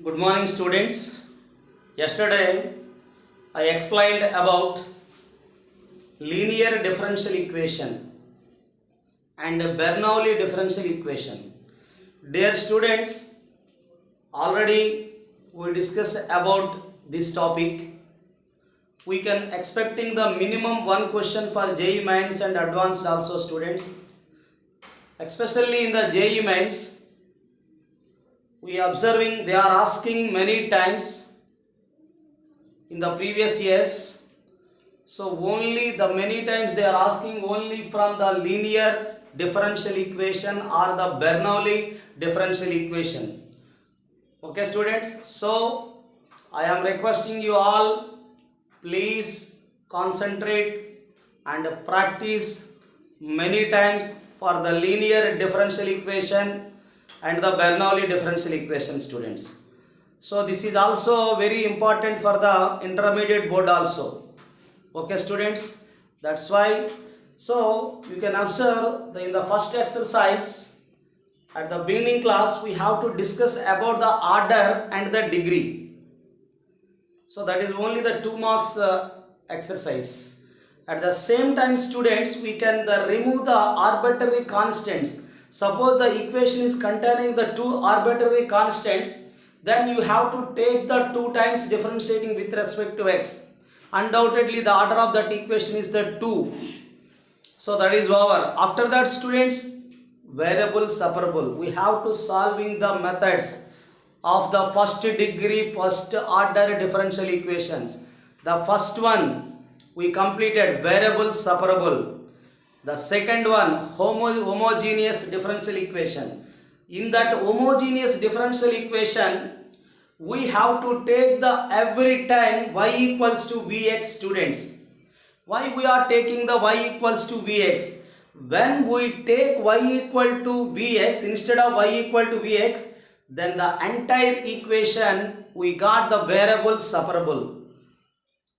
Good morning, students. Yesterday I explained about linear differential equation and Bernoulli differential equation. Dear students, already we discussed about this topic. We can expecting the minimum one question for JEE Mains and advanced also students. Especially in the JEE Mains, we observing they are asking many times in the previous years. So only the many times they are asking only from the linear differential equation or the Bernoulli differential equation. Okay students, so I am requesting you all, please concentrate and practice many times for the linear differential equation and the Bernoulli differential equation, students. So this is also very important for the intermediate board also. Okay students, that's why. So you can observe in the first exercise at the beginning class we have to discuss about the order and the degree. So that is only the 2 marks exercise. At the same time students, we can remove the arbitrary constants. Suppose the equation is containing the 2 arbitrary constants, then you have to take the 2 times differentiating with respect to x. Undoubtedly the order of that equation is the 2. So that is over. After that students, variable separable. We have to solving the methods of the first degree, first order differential equations. The first one we completed variable separable. The second one homogeneous differential equation. In that homogeneous differential equation, we have to take the every time y equals to vx, students. Why we are taking the y equals to vx? When we take y equal to vx instead of y equal to vx, then the entire equation we got the variable separable.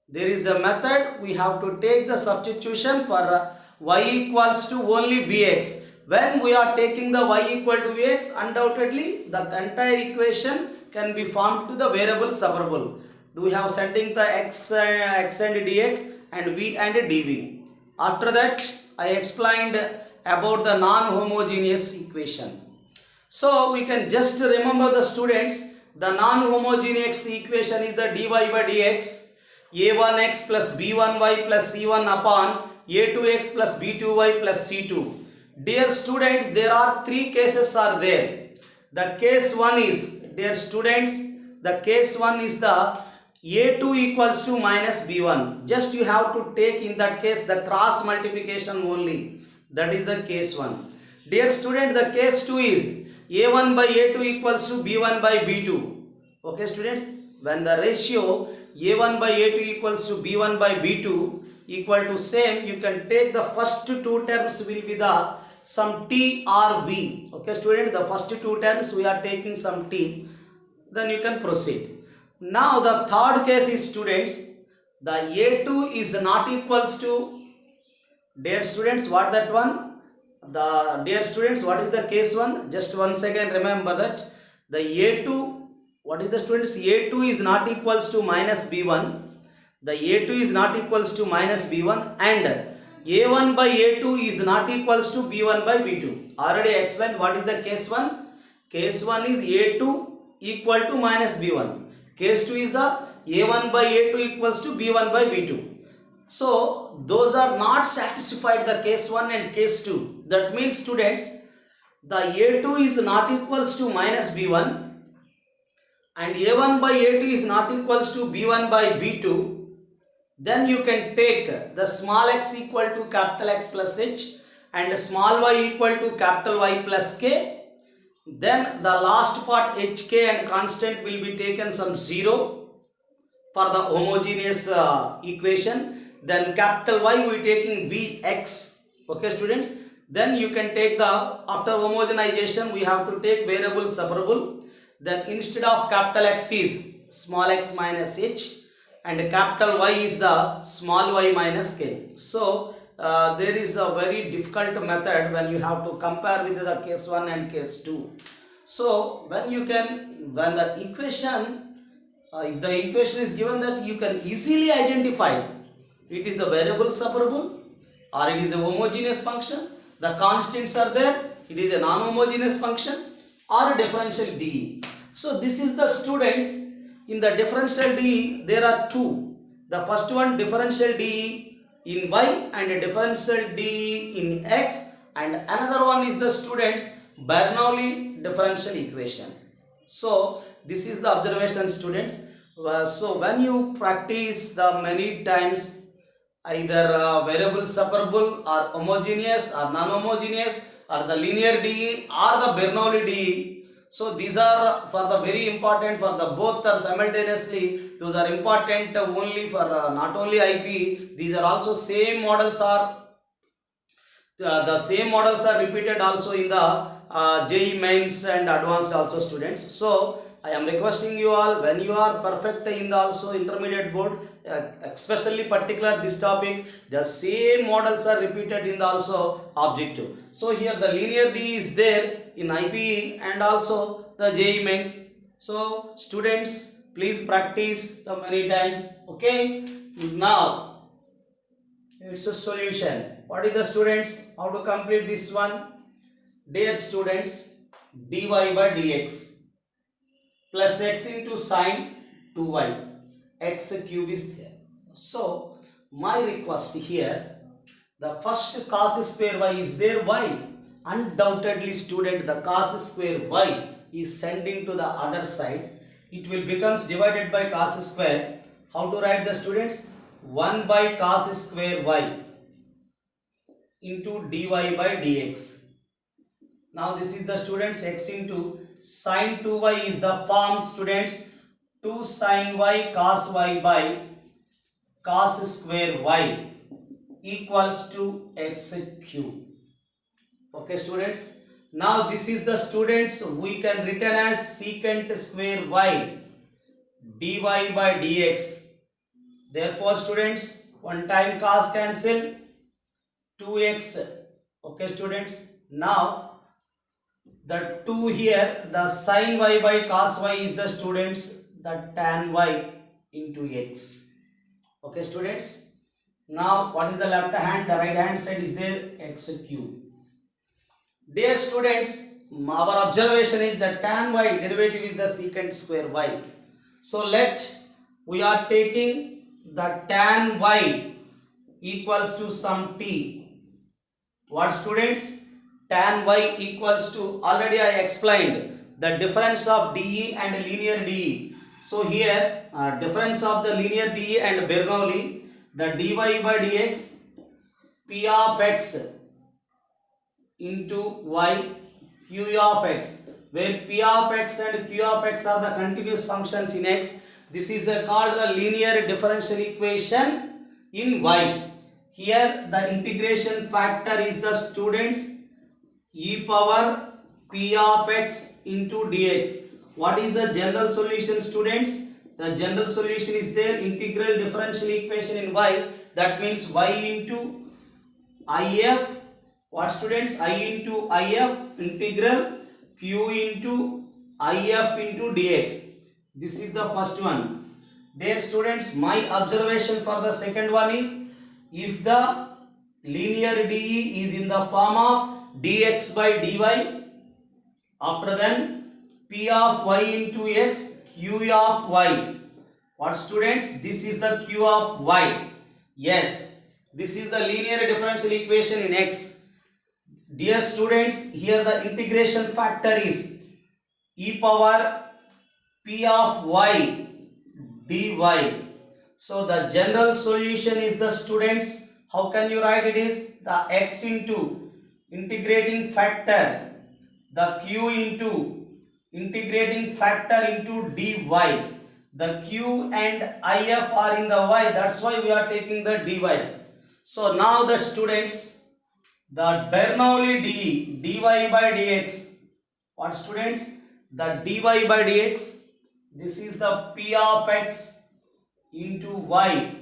There is a method, we have to take the substitution for y equals to only vx. When we are taking the y equal to vx, undoubtedly the entire equation can be formed to the variable separable. We have setting the x and dx and v and dv. After that I explained about the non-homogeneous equation. So we can just remember the students, the non-homogeneous equation is the dy by dx, a1x plus b1y plus c1 upon a2x plus b2y plus c2. Dear students, there are 3 cases are there. The case 1 is, dear students, the case 1 is the a2 equals to minus b1. Just you have to take in that case the cross multiplication only. That is the case 1. Dear student, the case 2 is a1 by a2 equals to b1 by b2. Okay students, when the ratio a1 by a2 equals to b1 by b2 equal to same, you can take the first 2 terms will be the some t or v. Okay student, the first 2 terms we are taking some t, then you can proceed. Now the third case is students, the a2 is not equals to, dear students, what that one? The dear students, what is the case 1? Just once again remember that the a2, what is the students? a2 is not equals to minus b1. The a2 is not equals to minus b1 and a1 by a2 is not equals to b1 by b2. Already explained what is the case 1. Case 1 is a2 equal to minus b1. Case 2 is the a1 by a2 equals to b1 by b2. So those are not satisfied, the case 1 and case 2. That means students, the a2 is not equals to minus b1 and a1 by a2 is not equals to b1 by b2. Then you can take the small x equal to capital X plus h and small y equal to capital Y plus k. Then the last part hk and constant will be taken some 0 for the homogeneous equation. Then capital Y we taking vx. Okay students, then you can take the, after homogenization we have to take variable separable. Then instead of capital X is small x minus h and capital Y is the small y minus k. So there is a very difficult method when you have to compare with the case 1 and case 2. So when the equation, if the equation is given, that you can easily identify it is a variable separable or it is a homogeneous function. The constants are there. It is a non-homogeneous function or a differential DE. So this is the students in the differential DE. There are two. The first one differential DE in y and a differential DE in x, and another one is the students Bernoulli differential equation. So this is the observation, students. So when you practice the many times either variable separable or homogeneous or non-homogeneous or the linear DE or the Bernoulli DE, so these are for the very important for the both are simultaneously. Those are important only for not only IP. These are also same models are the same models are repeated also in the JEE mains and advanced also, students. So I am requesting you all, when you are perfect in the also intermediate board, especially particular this topic, the same models are repeated in the also objective. So here the linear D is there in IPE and also the JEE mains. So students, please practice the many times. Okay, now it's a solution. What is the students? How to complete this one? Dear students, dy by dx plus x into sine 2y, x cube is there. So my request here, the first cos square y is there. Why? Undoubtedly, student, the cos square y is sending to the other side. It will becomes divided by cos square. How to write the students? 1 by cos square y into dy by dx. Now this is the students x into sine 2y is the form, students, 2 sine y cos y by cos square y equals to x cube. Okay, students. Now this is the students we can written as secant square y dy by dx. Therefore, students, one time cos cancel, 2x. Okay, students. Now the 2 here, the sin y by cos y is the students the tan y into x. Okay, students. Now what is the left hand? The right hand side is there, x cube. Dear students, our observation is that tan y derivative is the secant square y. So we are taking the tan y equals to some t. What, students? Tan y equals to, already I explained the difference of DE and linear DE. So here difference of the linear DE and Bernoulli, the dy by dx p of x into y q of x, where p of x and q of x are the continuous functions in x. This is called the linear differential equation in y. Here the integration factor is the students e power p of x into dx. What is the general solution, students? The general solution is there, integral differential equation in y. That means y into if. What, students? I into if integral q into if into dx. This is the first one. Dear students, my observation for the second one is, if the linear DE is in the form of dx by dy, after then p of y into x, q of y. What, students? This is the q of y. Yes, this is the linear differential equation in x. Dear students, here the integration factor is e power p of y dy. So the general solution is the students, how can you write it, is the x into integrating factor, the q into integrating factor into dy. The q and if are in the y, that's why we are taking the dy. So now the students, the Bernoulli dy by dx. What, students? The dy by dx, this is the p of x into y,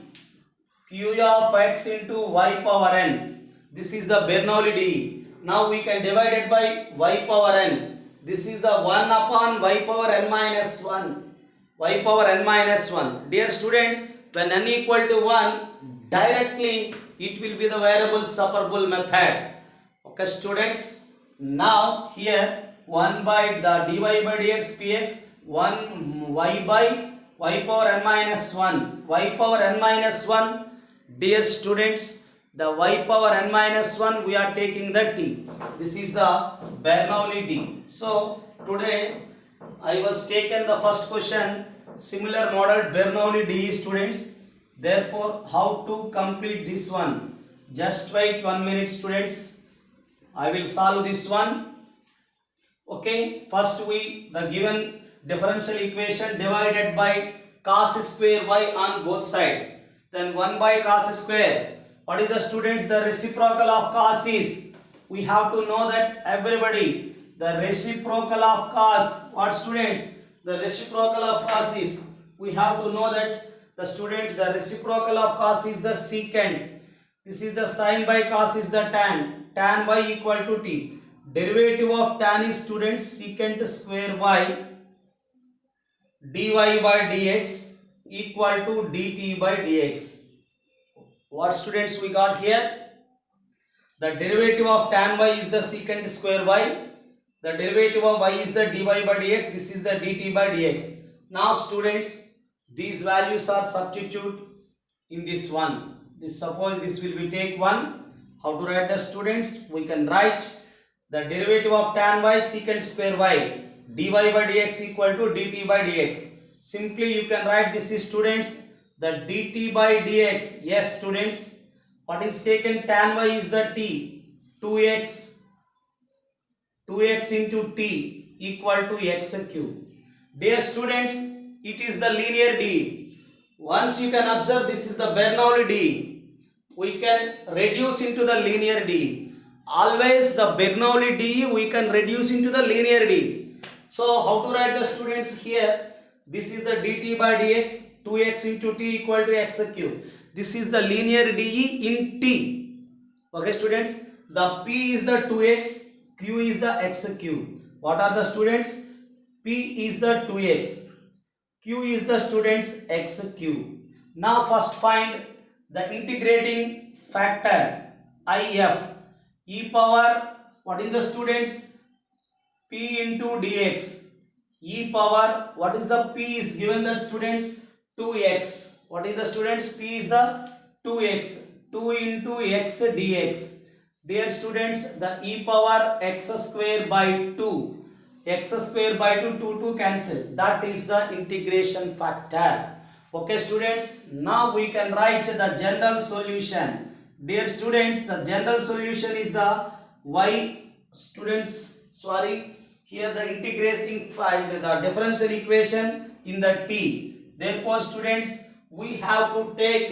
q of x into y power n. This is the Bernoulli dy. Now we can divide it by y power n. This is the 1 upon y power n minus 1. Y power n minus 1. Dear students, when n equal to 1, directly it will be the variable separable method. Okay students, now here 1 by the dy by dx px 1 y by y power n minus 1. Y power n minus 1. Dear students, the y power n minus 1 we are taking the t. This is the Bernoulli d. So today I was taken the first question similar model Bernoulli d students. Therefore how to complete this one? Just wait 1 minute students. I will solve this one. Okay, first we the given differential equation divided by cos square y on both sides. Then 1 by cos square. What is the students? The reciprocal of cos is. We have to know that everybody. The reciprocal of cos. What students? The reciprocal of cos is. We have to know that the students. The reciprocal of cos is the secant. This is the sin by cos is the tan. Tan y equal to t. Derivative of tan is students secant square y dy by dx equal to dt by dx. What students we got here? The derivative of tan y is the secant square y. The derivative of y is the dy by dx. This is the dt by dx. Now students, these values are substitute in this one. This suppose this will be take 1. How to write the students? We can write the derivative of tan y secant square y dy by dx equal to dt by dx. Simply you can write this is students the dt by dx. Yes students, what is taken tan y is the t 2x into t equal to x cube. Dear students, it is the linear d. Once you can observe this is the Bernoulli d, we can reduce into the linear d. Always the Bernoulli d we can reduce into the linear d. So how to write the students here? This is the dt by dx 2x into t equal to x cube. This is the linear d in t. Okay students, the p is the 2x, q is the x cube. What are the students? P is the 2x, q is the students x cube. Now first find the integrating factor if e power, what is the students? P into dx e power, what is the p is given that students? 2x. What is the students? P is the 2x. 2 into x dx. Dear students, the e power x square by 2. X square by 2 cancel. That is the integration factor. Okay students, now we can write the general solution. Dear students, the general solution is the y students, sorry, here the integrating find the differential equation in the t. Therefore students, we have to take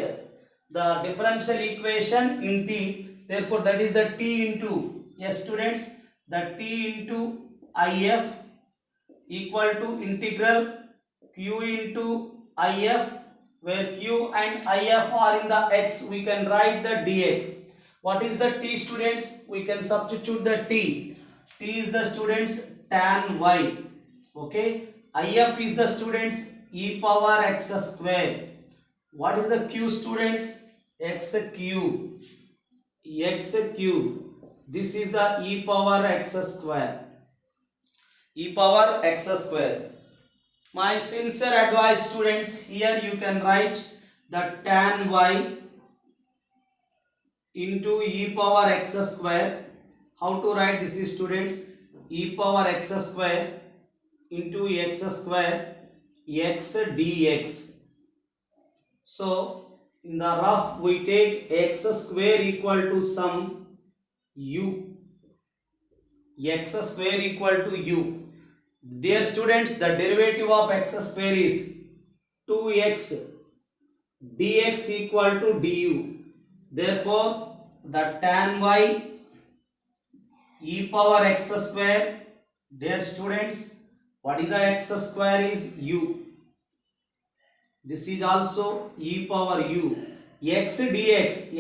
the differential equation in t. Therefore that is the t into, yes students, the t into if equal to integral q into if, where q and if are in the x, we can write the dx. What is the t students? We can substitute the t. T is the students tan y. Okay, if is the students e power x square. What is the q students? X cube. X cube. This is the e power x square. E power x square. My sincere advice students, here you can write the tan y into e power x square. How to write this is students? E power x square into x square x dx. So in the rough we take x square equal to some u. X square equal to u. Dear students, the derivative of x square is 2x dx equal to du. Therefore, the tan y e power x square, dear students, what is the x square is u. This is also e power u. X dx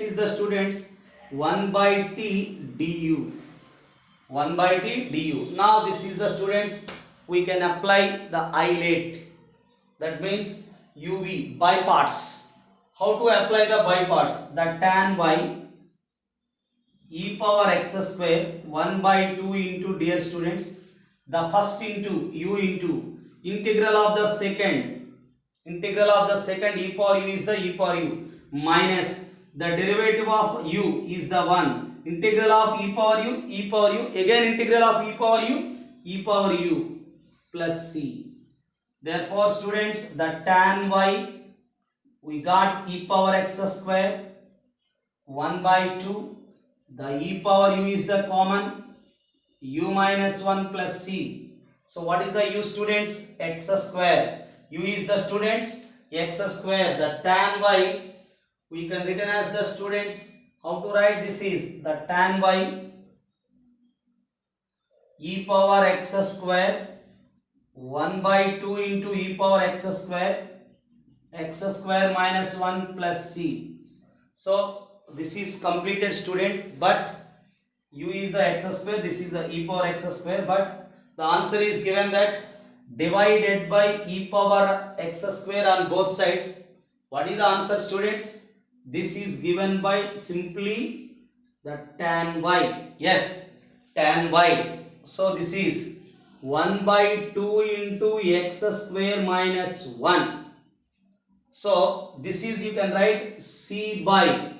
is the students 1 by t du. 1 by t du. Now this is the students, we can apply the isolate, that means uv by parts. How to apply the by parts? The tan y e power x square 1 by 2 into, dear students, the first into u into integral of the second e power u is the e power u minus the derivative of u is the 1, integral of e power u again integral of e power u plus c. Therefore students, the tan y we got e power x square 1 by 2, the e power u is the common, u minus 1 plus c. So what is the u students? X square. U is the students x square. The tan y we can written as the students, how to write this is the tan y e power x square 1 by 2 into e power x square minus 1 plus c. So this is completed student, but u is the x square, this is the e power x square, but the answer is given that divided by e power x square on both sides. What is the answer students? This is given by simply the tan y. Yes, tan y. So this is 1 by 2 into x square minus 1. So this is, you can write c by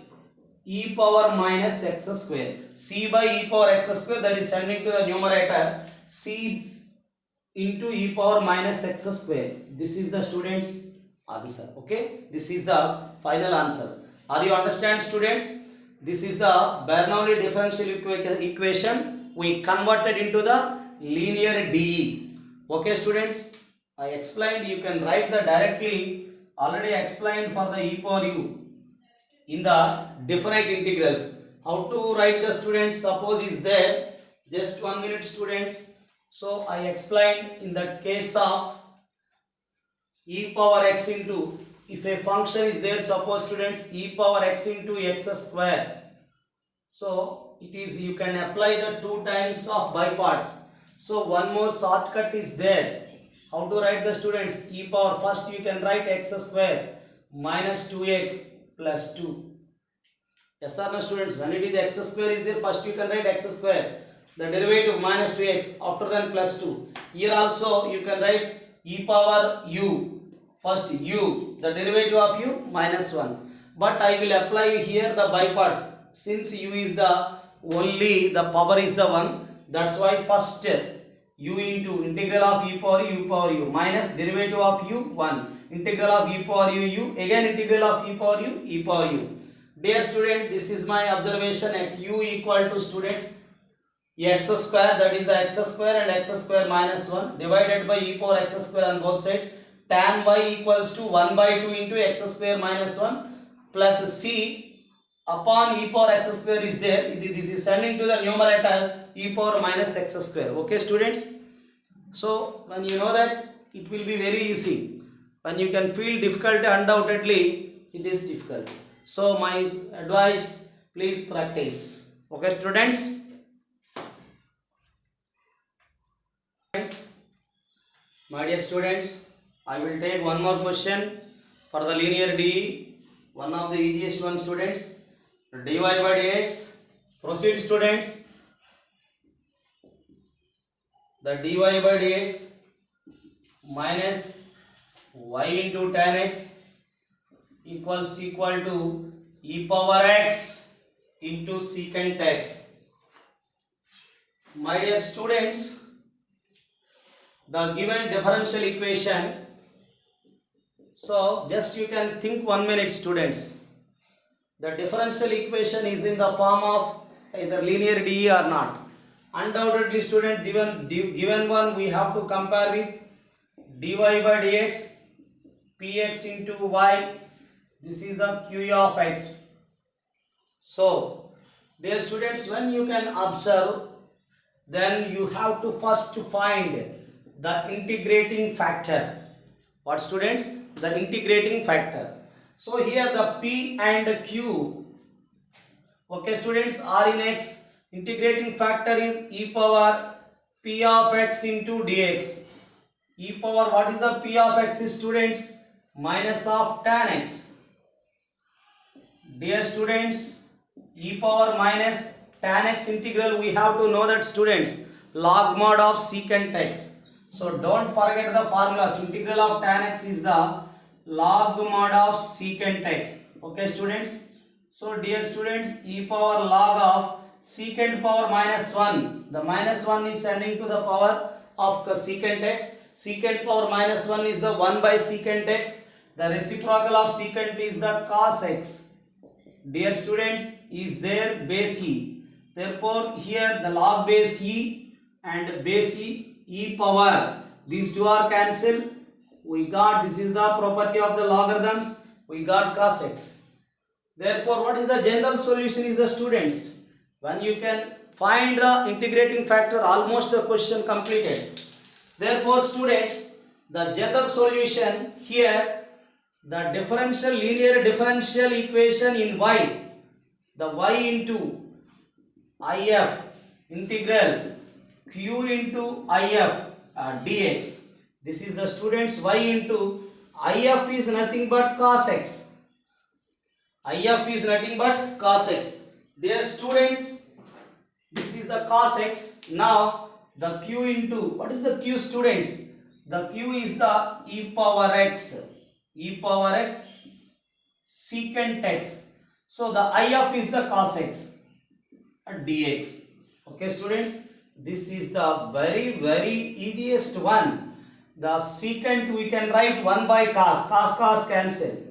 e power minus x square. C by e power x square, that is sending to the numerator, c into e power minus x square. This is the students answer. Okay, this is the final answer. Are you understand students? This is the Bernoulli differential equation we converted into the linear DE. Okay students, I explained, you can write the directly, already explained for the e power u in the definite integrals. How to write the students, suppose is there, just 1 minute students. So I explained in the case of e power x into, if a function is there, suppose students e power x into x square, so it is, you can apply the 2 times of by parts. So one more shortcut is there. How to write the students? E power, first you can write x square minus 2x plus 2. Yes or no students? When it is x square is there, first you can write x square, the derivative minus 2x, after then plus 2. Here also you can write e power u, first u, the derivative of u minus 1. But I will apply here the by parts, since u is the only, the power is the 1, that's why first u into integral of e power u minus derivative of u 1, integral of e power u again integral of e power u. Dear student, this is my observation, x u equal to students x square, that is the x square and x square minus 1 divided by e power x square on both sides. Tan y equals to 1 by 2 into x square minus 1 plus c upon e power x square is there. This is sending to the numerator e power minus x square. Okay students, so when you know that, it will be very easy. When you can feel difficult, undoubtedly it is difficult. So my advice, please practice. Okay students, my dear students, I will take one more question for the linear DE, one of the easiest one students, dy by dx. Proceed students. The dy by dx minus y into tan x equal to e power x into secant x. My dear students, the given differential equation, so just you can think 1 minute students. The differential equation is in the form of either linear DE or not. Undoubtedly student, given one we have to compare with dy by dx px into y. This is the q of x. So dear students, when you can observe, then you have to first find the integrating factor. What students? The integrating factor. So here the p and q, okay students, are in x integrating factor is e power p of x into dx. E power, what is the p of x, students? Minus of tan x. Dear students, e power minus tan x integral, we have to know that, students, log mod of secant x. So don't forget the formulas. Integral of tan x is the log mod of secant x. Okay, students. So dear students, e power log of secant power minus 1. The minus 1 is sending to the power of secant x. Secant power minus 1 is the 1 by secant x. The reciprocal of secant is the cos x. Dear students, is there base e. Therefore, here the log base e and base e power. These two are cancelled. We got, this is the property of the logarithms. We got cos x. Therefore, what is the general solution is the, students? When you can find the integrating factor, almost the question completed. Therefore, students, the general solution here, the linear differential equation in y, the y into if integral q into if dx. This is the, students, y into if is nothing but cos x. if is nothing but cos x. Dear students, this is the cos x. Now the q into, what is the q, students? The q is the e power x. E power x secant x. So the if is the cos x dx. Okay, students, this is the very easiest one. The secant we can write 1 by cos. Cos cancel.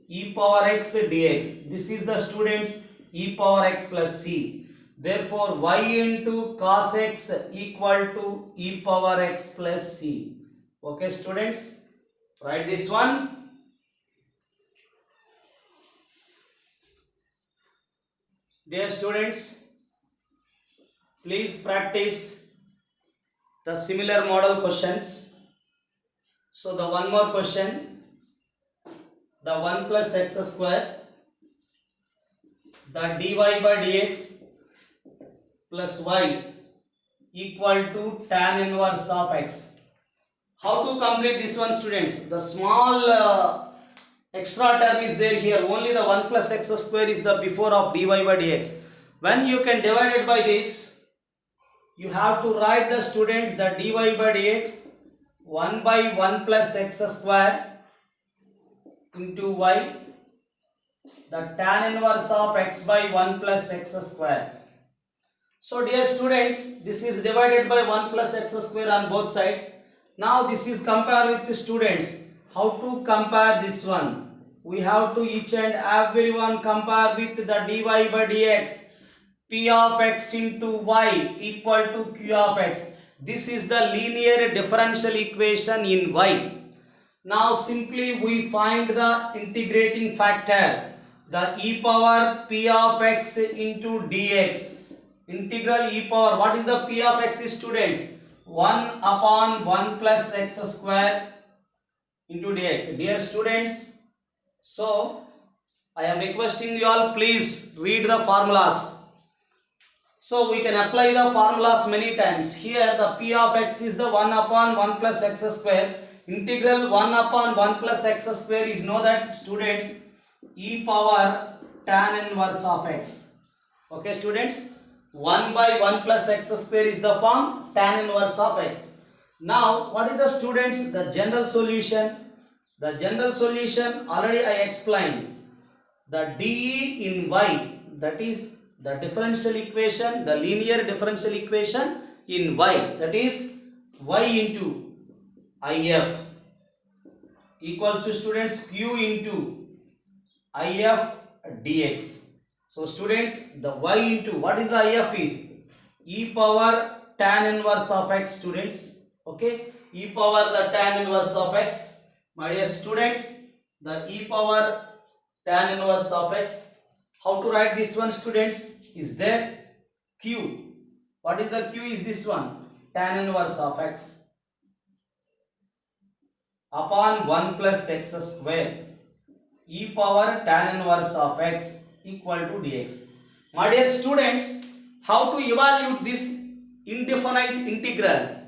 E power x dx. This is the, students, e power x plus c. Therefore, y into cos x equal to e power x plus c. Okay, students, write this one. Dear students, please practice the similar model questions. So the one more question, the 1 plus x square, the dy by dx plus y equal to tan inverse of x. How to complete this one, students? The small extra term is there here. Only the 1 plus x square is the before of dy by dx. When you can divide it by this, you have to write the, students, the dy by dx 1 by 1 plus x square into y, the tan inverse of x by 1 plus x square. So dear students, this is divided by 1 plus x square on both sides. Now this is compare with the, students. How to compare this one? We have to each and every one compare with the dy by dx. P of x into y equal to q of x. This is the linear differential equation in y. Now simply we find the integrating factor, the e power p of x into dx. Integral e power, what is the p of x, students? 1 upon 1 plus x square into dx. Dear students, so I am requesting you all, please read the formulas. So we can apply the formulas many times. Here the p of x is the 1 upon 1 plus x square. Integral 1 upon 1 plus x square is, know that, students, e power tan inverse of x. Okay, students, 1 by 1 plus x square is the form tan inverse of x. Now what is the, students, the general solution? The general solution already I explained. The dE in y, that is the differential equation, the linear differential equation in y, that is y into if equal to, students, q into if dx. So students, the y into, what is the if is? E power tan inverse of x, students. Okay, e power the tan inverse of x. My dear students, the e power tan inverse of x. How to write this one, students? Is there q? What is the q? Is this one, tan inverse of x upon 1 plus x square, e power tan inverse of x equal to dx. My dear students, how to evaluate this indefinite integral.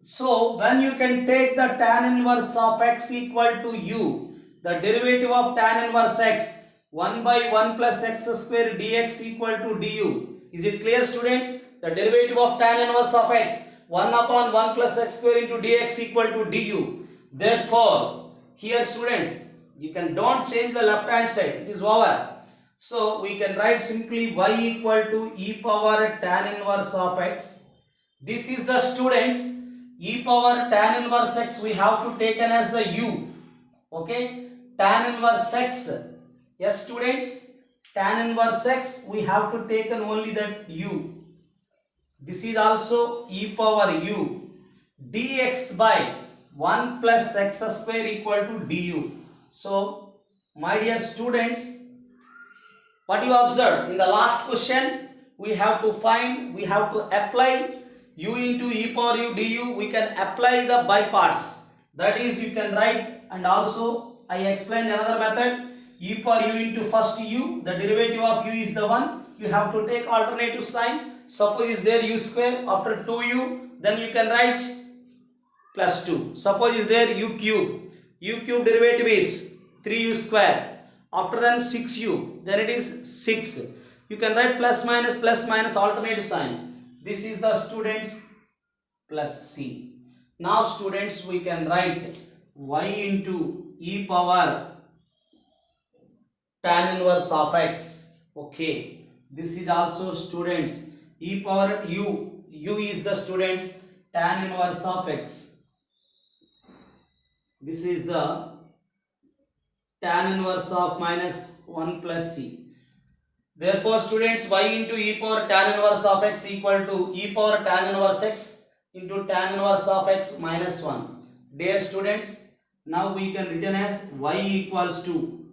So when you can take the tan inverse of x equal to u, the derivative of tan inverse x, 1 by 1 plus x square dx equal to du. Is it clear, students? The derivative of tan inverse of x, 1 upon 1 plus x square into dx equal to du. Therefore, here students, you can don't change the left hand side, it is over. So we can write simply y equal to e power tan inverse of x. This is the students e power tan inverse x, we have to taken as the u. Okay, tan inverse x. Yes students, tan inverse x we have to taken only that u. This is also e power u dx by 1 plus x square equal to du. So my dear students, what you observed in the last question, we have to apply u into e power u du. We can apply the by parts, that is you can write, and also I explained another method, e power u into first u, the derivative of u is the 1, you have to take alternative sign. Suppose is there u square, after 2u, then you can write plus 2. Suppose is there u cube derivative is 3u square, after then 6u, then it is 6. You can write plus minus alternative sign. This is the students plus c. Now students, we can write y into e power tan inverse of x. Okay, this is also students e power u is the students tan inverse of x. This is the tan inverse of minus 1 plus c. Therefore students, y into e power tan inverse of x equal to e power tan inverse x into tan inverse of x minus 1. Dear students, now we can written as y equals to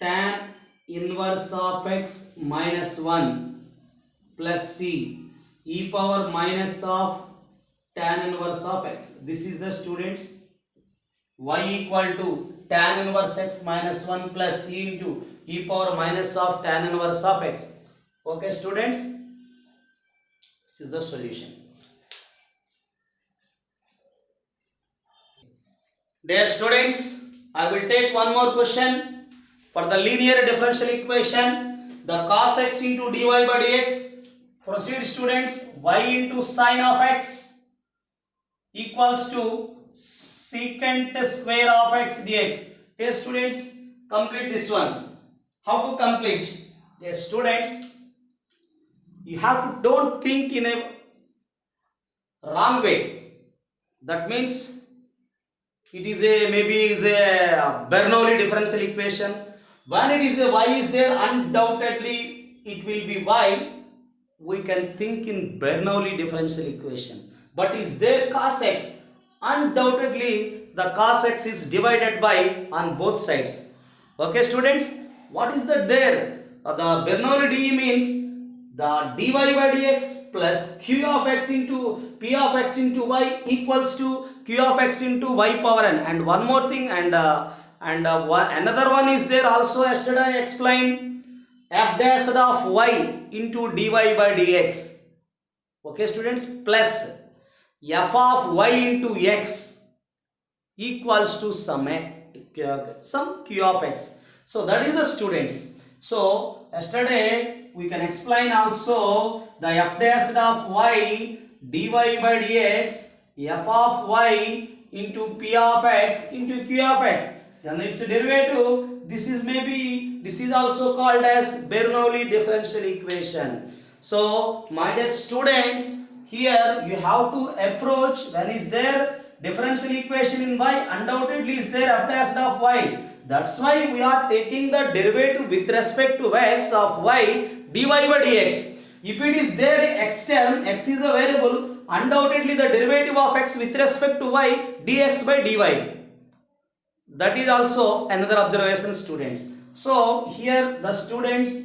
tan inverse of x minus 1 plus c e power minus of tan inverse of x. This is the students y equal to tan inverse x minus 1 plus c into e power minus of tan inverse of x. Okay students, this is the solution. Dear students, I will take one more question. For the linear differential equation, the cos x into dy by dx, proceed students, y into sine of x equals to secant square of x dx. Dear students, complete this one. How to complete? Dear students, you have to don't think in a wrong way. That means it is a maybe is a Bernoulli differential equation. When it is a y is there, undoubtedly it will be y. We can think in Bernoulli differential equation. But is there cos x? Undoubtedly the cos x is divided by on both sides. Okay students, what is that there? The Bernoulli d means the dy by dx plus q of x into p of x into y equals to q of x into y power n. And one more thing, another one is there also, yesterday I explained, f dash of y into dy by dx. Okay students, plus f of y into x equals to some q of x. So that is the students. So yesterday we can explain also the f dash of y dy by dx, f of y into p of x into q of x, then its derivative, this is also called as Bernoulli differential equation. So my dear students, here you have to approach, when is there differential equation in y, undoubtedly is there f dash of y. That's why we are taking the derivative with respect to x of y dy by dx. If it is there x term, x is a variable, undoubtedly the derivative of x with respect to y dx by dy. That is also another observation students. So here the students,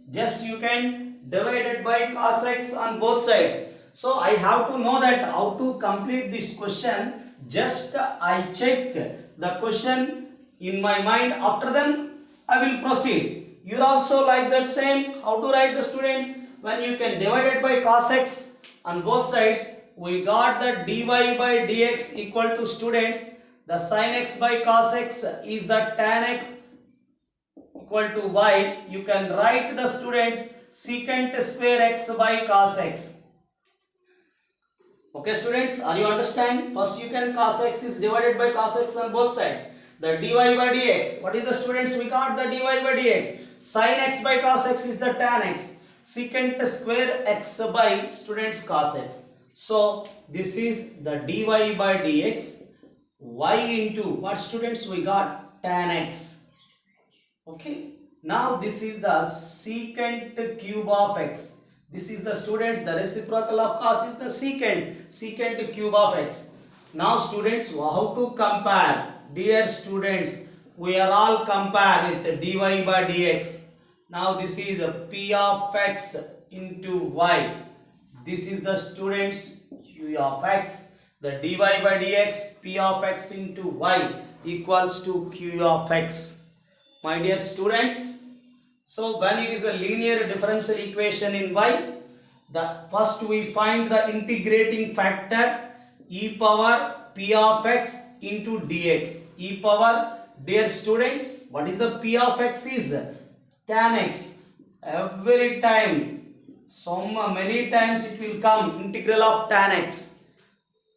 just you can divide it by cos x on both sides. So I have to know that how to complete this question. Just I check the question in my mind, after then I will proceed. You also like that same, how to write the students? when you can divide it by cos x on both sides, we got the dy by dx equal to, students, the sin x by cos x is the tan x equal to y. You can write the, students, secant square x by cos x. Okay, students, are you understand? First you can, cos x is divided by cos x on both sides. The dy by dx, what is the, students? We got the dy by dx. Sin x by cos x is the tan x. Secant square x by, students, cos x. So this is the dy by dx. Y into what, students? We got tan x. Okay. Now this is the secant cube of x. This is the, students, the reciprocal of cos is the secant cube of x. Now students, how to compare? Dear students, we are all compare with dy by dx. Now this is a p of x into y. This is the, students, q of x. The dy by dx, p of x into y equals to q of x. My dear students, so when it is a linear differential equation in y, the first we find the integrating factor e power p of x into dx. E power, dear students, what is the p of x is? Tan x. Every time, so many times it will come integral of tan x.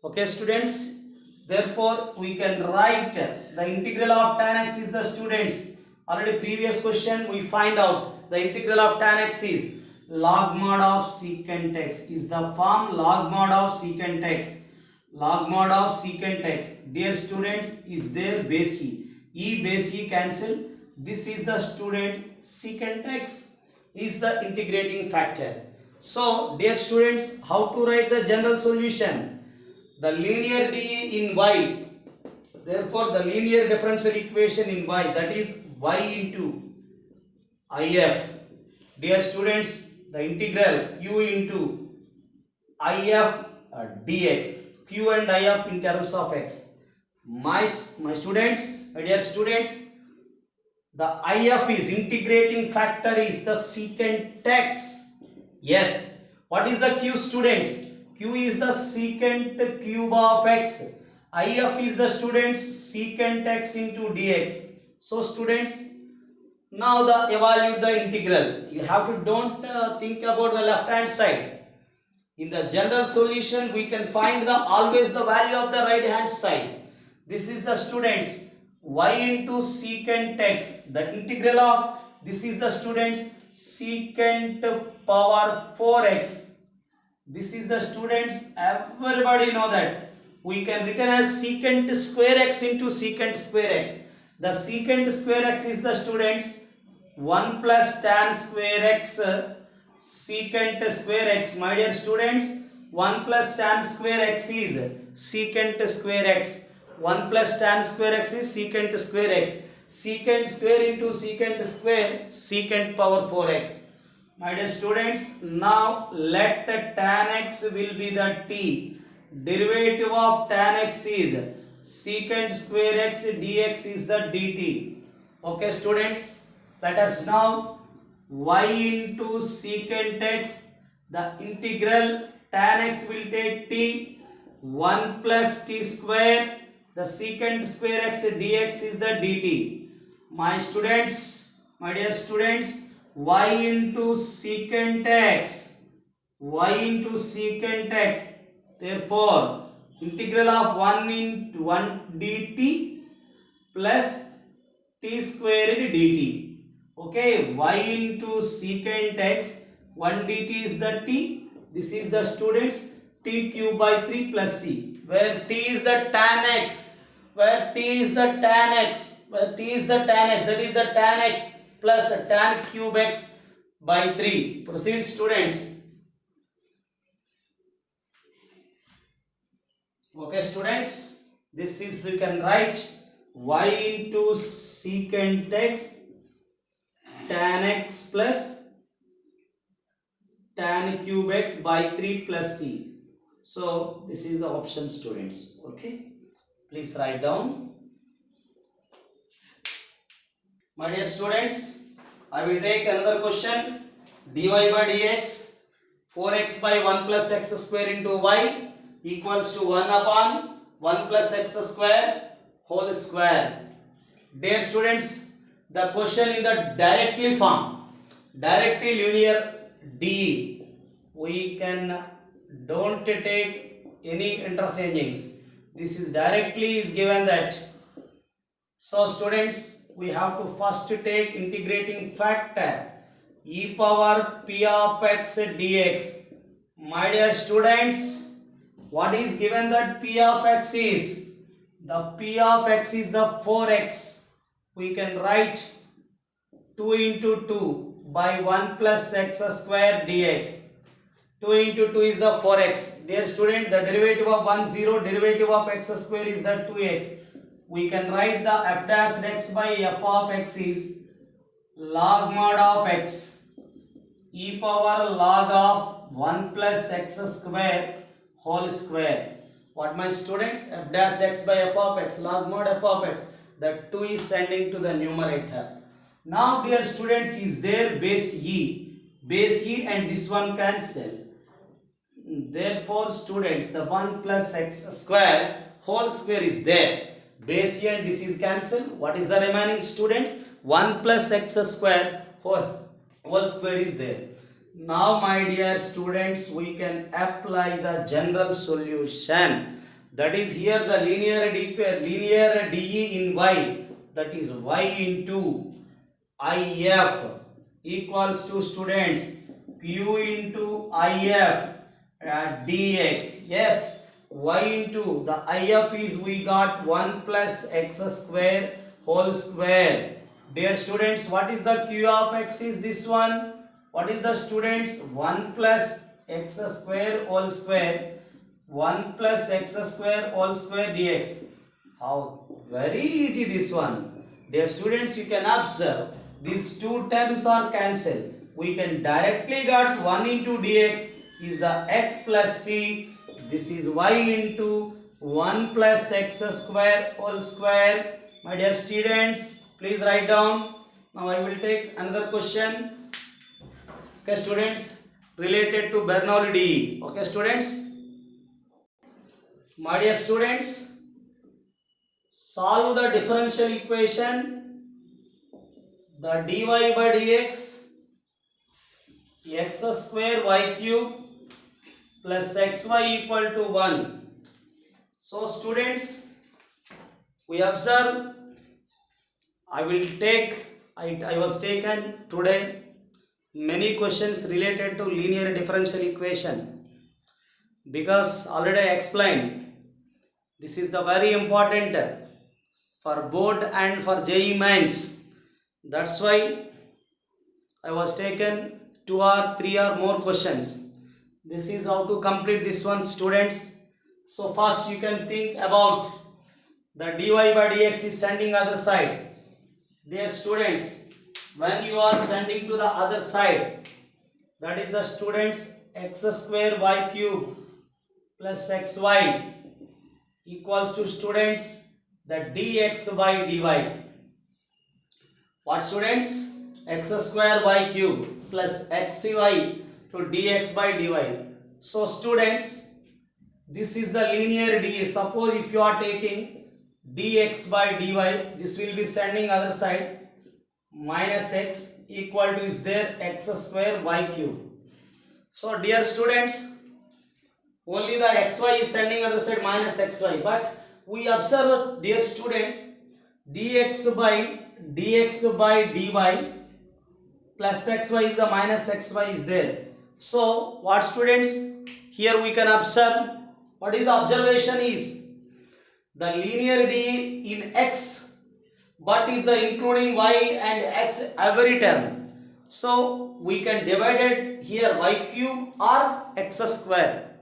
Okay, students, therefore we can write the integral of tan x is the, students, already previous question we find out the integral of tan x is log mod of secant x, is the form log mod of secant x. Log mod of secant x, dear students, is there base e base e cancel. This is the, student, secant x is the integrating factor. So dear students, how to write the general solution? The linear d in y, therefore the linear differential equation in y, that is y into if. Dear students, the integral q into if dx, q and if in terms of x. My students, my dear students, the if is integrating factor is the secant x. Yes. What is the q, students? Q is the secant cube of x. If is the, students, secant x into dx. So students, now the evaluate the integral. You have to don't think about the left hand side. In the general solution, we can find the always the value of the right hand side. This is the, students, y into secant x. The integral of this is the, students, secant power 4x. This is the, students, everybody know that we can written as secant square x into secant square x. The secant square x is the, students, 1 plus tan square x secant square x. My dear students, 1 plus tan square x is secant square x. 1 plus tan square x is secant square x. Secant square into secant square, secant power 4x. My dear students, now let tan x will be the t. Derivative of tan x is secant square x, dx is the dt. Okay, students, let us now y into secant x, the integral tan x will take t, 1 plus t square, the secant square x dx is the dt. My students, my dear students, y into secant x, y into secant x, therefore integral of 1 into 1 dt plus t squared dt. Okay, y into secant x, 1 dt is the t. This is the, students, t cube by 3 plus c, where t is the tan x, where t is the tan x, where t is the tan x, that is the tan x plus tan cube x by 3. Proceed, students. Okay, students, this is, you can write y into secant x tan x plus tan cube x by 3 plus c. So this is the option, students. Okay, please write down. My dear students, I will take another question. Dy by dx, 4x by 1 plus x square into y equals to 1 upon 1 plus x square whole square. Dear students, the question in the directly form, directly linear D, we can don't take any interchangings. This is directly is given that. So students, we have to first take integrating factor e power p of x dx. My dear students, what is given that p of x is? The p of x is the 4x. We can write 2 into 2 by 1 plus x square dx. 2 into 2 is the 4x. Dear student, the derivative of 1 0, derivative of x square is the 2x. We can write the f dash x by f of x is log mod of x e power log of 1 plus x square whole square. What my students? F dash x by f of x, log mod f of x. The 2 is sending to the numerator. Now dear students, is there base e and this one cancel. Therefore students, the 1 plus x square whole square is there. Base e and this is cancelled. What is the remaining student? 1 plus x square whole square is there. Now my dear students, we can apply the general solution. That is here the linear DE in y, that is y into IF equals to students q into IF dx. Yes, y into the IF is we got 1 plus x square whole square. Dear students, what is the q of x is this one? What is the students? 1 plus x square whole square, 1 plus x square whole square dx. How very easy this one. Dear students, you can observe these two terms are cancelled. We can directly got 1 into dx is the x plus c. This is y into 1 plus x square whole square. My dear students, please write down. Now I will take another question. Okay students, related to Bernoulli DE. Okay students, my dear students, solve the differential equation, the dy by dx x square y cube plus xy equal to 1. So students, we observe, I was taken today many questions related to linear differential equation, because already I explained this is the very important for board and for JEE mains. That's why I was taken 2 or 3 or more questions. This is how to complete this one students. So first you can think about the dy by dx is sending other side. Dear students, when you are sending to the other side, that is the students x square y cube plus xy equals to students the dx by dy. What students? X square y cube plus xy to dx by dy. So students, this is the linear DE. Suppose if you are taking dx by dy, this will be sending other side, minus x equal to is there x square y cube. So dear students, only the xy is sending other side minus xy, but we observe dear students dx by dy plus xy is the minus xy is there. So what students, here we can observe, what is the observation is the linear DE in x, but is the including y and x every term. So we can divide it here y cube or x square.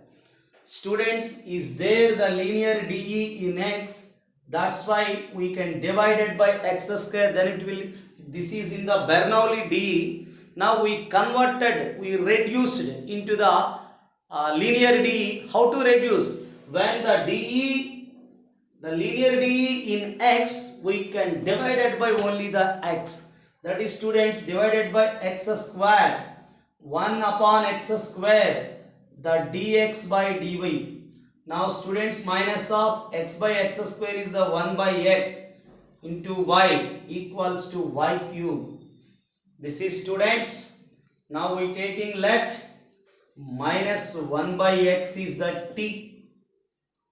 Students, is there the linear DE in x? That's why we can divide it by x square. Then it will. This is in the Bernoulli DE. Now we converted. We reduced into the linear DE. How to reduce? When the DE, the linear DE in x, we can divide it by only the x. That is students divided by x square. 1 upon x square, the dx by dy. Now students, minus of x by x square is the 1 by x into y equals to y cube. This is students. Now we taking left, minus 1 by x is the t.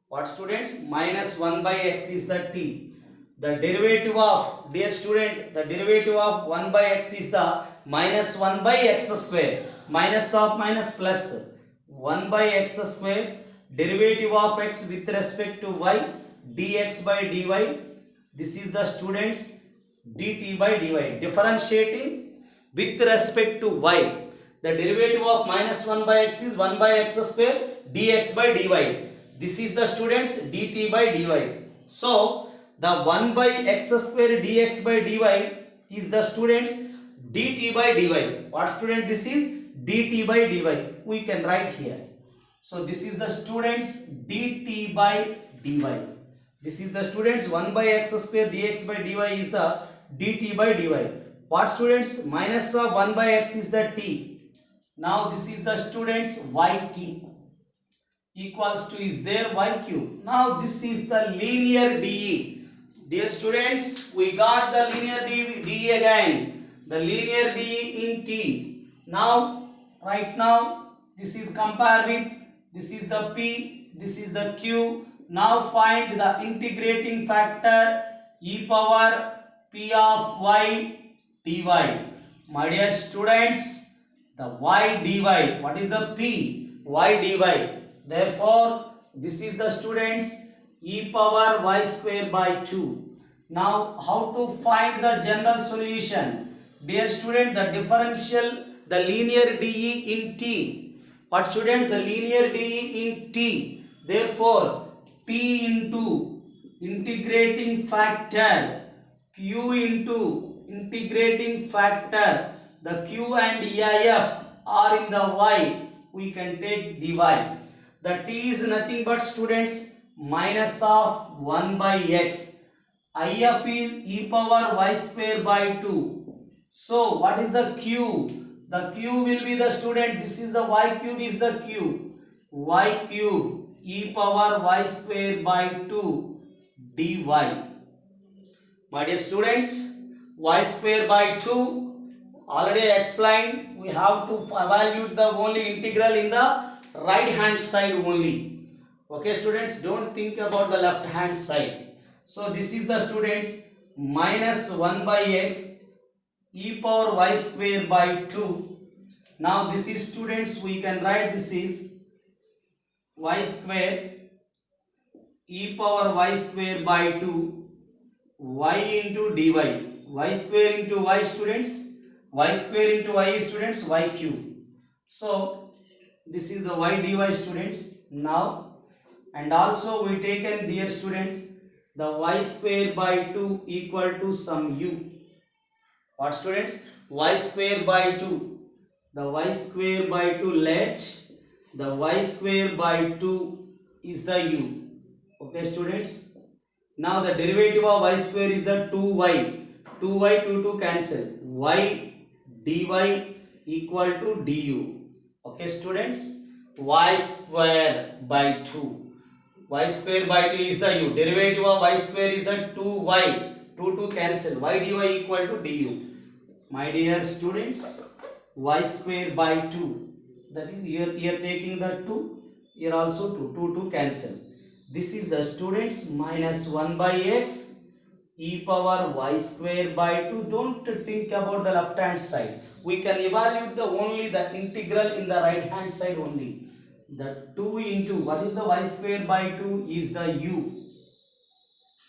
What students? Minus 1 by x is the t. The derivative of, dear student, the derivative of 1 by x is the minus 1 by x square. Minus of minus plus 1 by x square. Derivative of x with respect to y, dx by dy. This is the students dt by dy. Differentiating with respect to y. The derivative of minus 1 by x is 1 by x square dx by dy. This is the students dt by dy. So the 1 by x square dx by dy is the students dt by dy. What student this is? dt by dy. We can write here. So this is the students dt by dy. This is the students 1 by x square dx by dy is the dt by dy. What students? Minus of 1 by x is the t. Now this is the students yt equals to is there y cube. Now this is the linear DE. Dear students, we got the linear DE again. The linear DE in t. Now, right now, this is compare with, this is the p, this is the q. Now find the integrating factor e power p of y dy. My dear students, the y dy, what is the p? Y dy. Therefore, this is the students e power y square by 2. Now, how to find the general solution? Dear student, the differential, the linear DE in t. What student? The linear DE in t. Therefore, t into integrating factor, q into integrating factor, the q and EIF are in the y, we can take dy. The t is nothing but students minus of 1 by x. IF is e power y square by 2. So what is the q? The q will be the student, this is the y cube is the q. Y cube e power y square by 2 dy. My dear students, y square by 2 already explained. We have to evaluate the only integral in the right hand side only. Okay students, don't think about the left hand side. So this is the students minus 1 by x e power y square by 2. Now this is students, we can write this is y square e power y square by 2 y into dy. Y square into y students, y square into y students, y cube. So this is the y dy students. Now, and also we taken, dear students, the y square by 2 equal to some u. What students? Y square by 2. The y square by 2, let the y square by 2 is the u. Okay students. Now the derivative of y square is the 2y. 2y 2 cancel. Y dy equal to du. Okay students. Y square by 2. Y square by 2 is the u. Derivative of y square is the 2y. 2 cancel. Y dy equal to du. My dear students, y square by 2. That is here taking the 2. Here also 2 cancel. This is the students minus 1 by x e power y square by 2. Don't think about the left hand side. We can evaluate the only the integral in the right hand side only. The 2 into what is the y square by 2 is the u.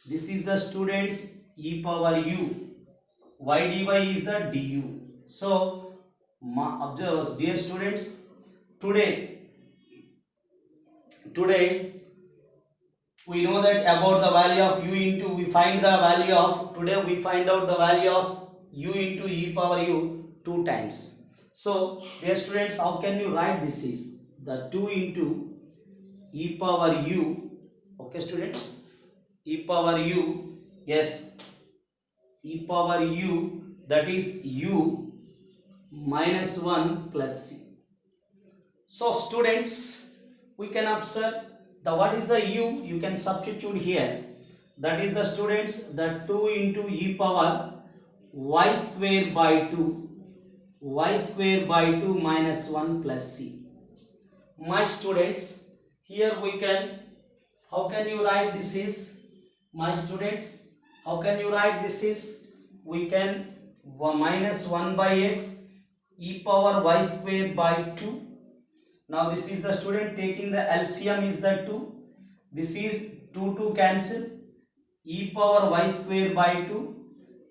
This is the students e power u. Y dy is the du. So observe, dear students, today we know that about the value of u into, we find the value of, today we find out the value of u into e power u 2 times. So dear students, how can you write this is the 2 into e power u. Okay student, e power u, yes, e power u, that is u minus 1 plus c. So students, we can observe the what is the u, you can substitute here. That is the students, the 2 into e power y square by 2, y square by 2 minus 1 plus c. My students, here we can, how can you write this is, my students, how can you write this is, we can minus 1 by x e power y square by 2. Now this is the student taking the LCM is the 2. This is 2 cancel. E power y square by 2.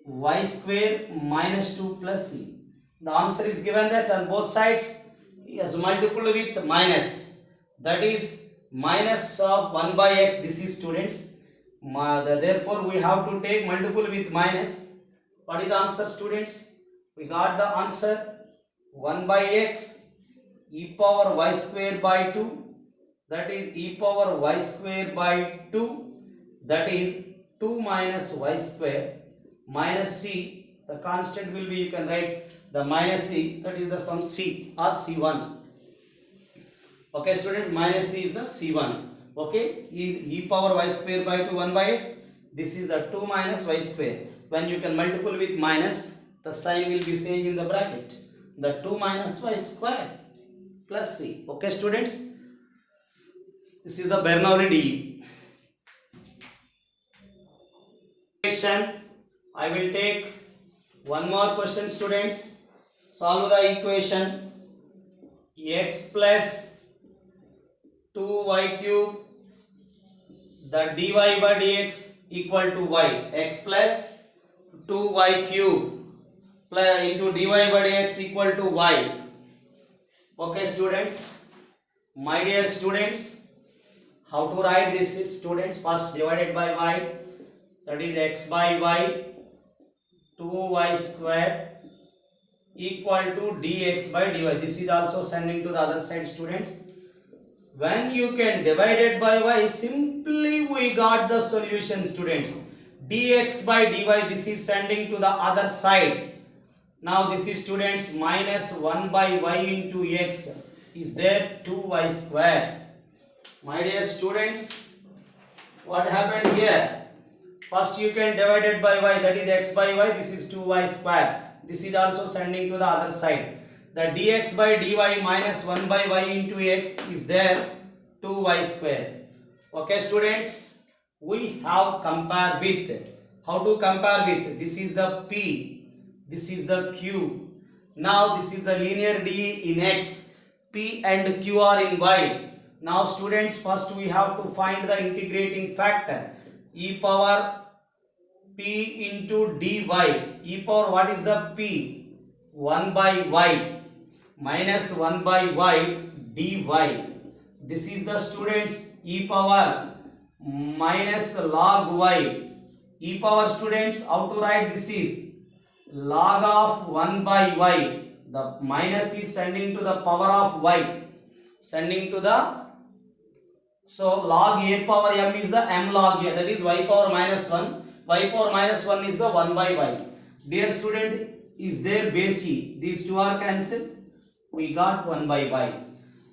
Y square minus 2 plus c. The answer is given that on both sides is multiple with minus. That is minus of 1 by x. This is students. Therefore we have to take multiple with minus. What is the answer students? We got the answer 1 by x e power y square by 2, that is e power y square by 2, that is 2 minus y square minus c, the constant will be, you can write the minus c, that is the sum c or c1. Okay students, minus c is the c1. Okay, is e power y square by 2 1 by x, this is the 2 minus y square. When you can multiple with minus, the sign will be same in the bracket, the 2 minus y square plus c. Okay students, this is the Bernoulli DE. I will take one more question students. Solve the equation x plus 2y cube, the dy by dx equal to y, x plus 2y cube into dy by dx equal to y. Okay students, my dear students, how to write this is students, first divided by y, that is x by y, 2y square equal to dx by dy. This is also sending to the other side students. When you can divide it by y, simply we got the solution students. Dx by dy, this is sending to the other side. Now this is students minus 1 by y into x is there 2y square. My dear students, what happened here? First you can divide it by y, that is x by y, this is 2y square. This is also sending to the other side. The dx by dy minus 1 by y into x is there 2y square. Okay students, we have compare with. How to compare with? This is the p. This is the q. Now this is the linear DE in x. P and q are in y. Now students, first we have to find the integrating factor. E power p into dy. E power, what is the p? 1 by y minus 1 by y dy. This is the students e power minus log y. E power students, how to write this is log of 1 by y, the minus is sending to the power of y, sending to the, so log a power m is the m log a, that is y power minus 1, y power minus 1 is the 1 by y. Dear student, is there base e, these two are cancelled, we got 1 by y.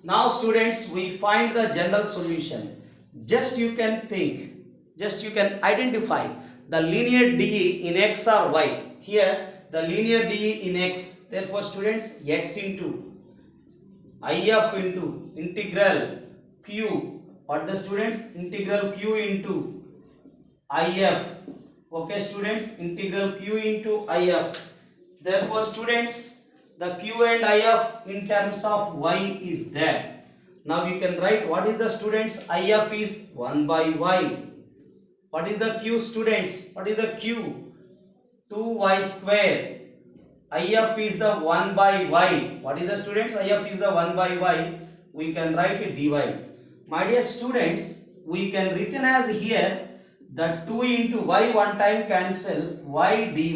Now students, we find the general solution. Just you can think, just you can identify the linear DE in x or y. Here the linear DE in x, therefore students x into if into integral q, what the students, integral q into if. Okay students, integral q into if. Therefore students, the q and if in terms of y is there. Now you can write what is the students, if is 1 by y. What is the q students? What is the q? 2y square. If is the 1 by y. What is the students? If is the 1 by y. We can write it dy. My dear students, we can written as here the 2 into y one time cancel y dy.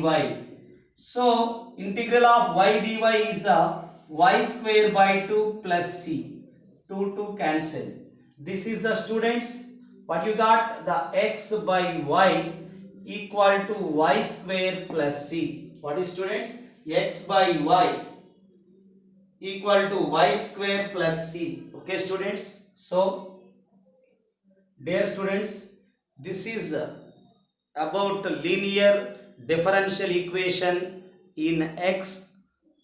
So integral of y dy is the y square by 2 plus c. 2 cancel. This is the students, what you got, the x by y equal to y square plus c. What is students? X by y equal to y square plus c. Okay students, so dear students, this is about linear differential equation in x,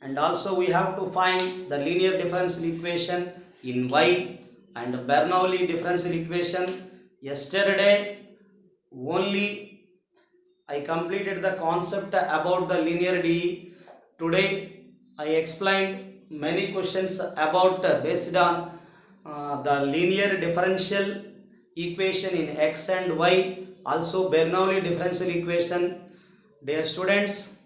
and also we have to find the linear differential equation in y and Bernoulli differential equation. Yesterday only I completed the concept about the linear DE. Today I explained many questions about based on the linear differential equation in x and y, also Bernoulli differential equation. Dear students,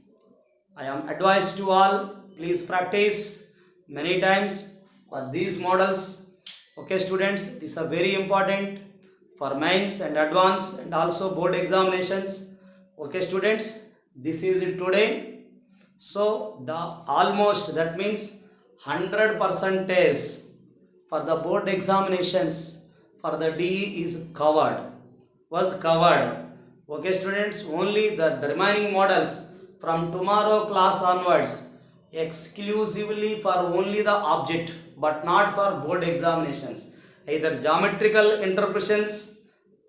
I am advised to all, please practice many times for these models. Okay students, these are very important for mains and advanced and also board examinations. Okay students, this is it today. So the almost, that means 100% for the board examinations for the DE is covered, was covered. Okay students, only the remaining models from tomorrow class onwards exclusively for only the object but not for board examinations, either geometrical interpretations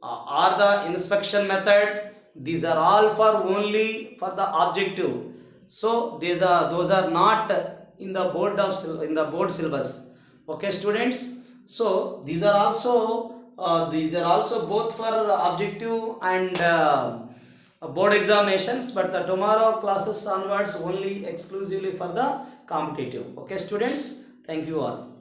or the inspection method. These are all for only for the objective, so those are not in the board syllabus. Okay students, so these are also both for objective and board examinations, but the tomorrow classes onwards only exclusively for the competitive. Okay students, thank you all.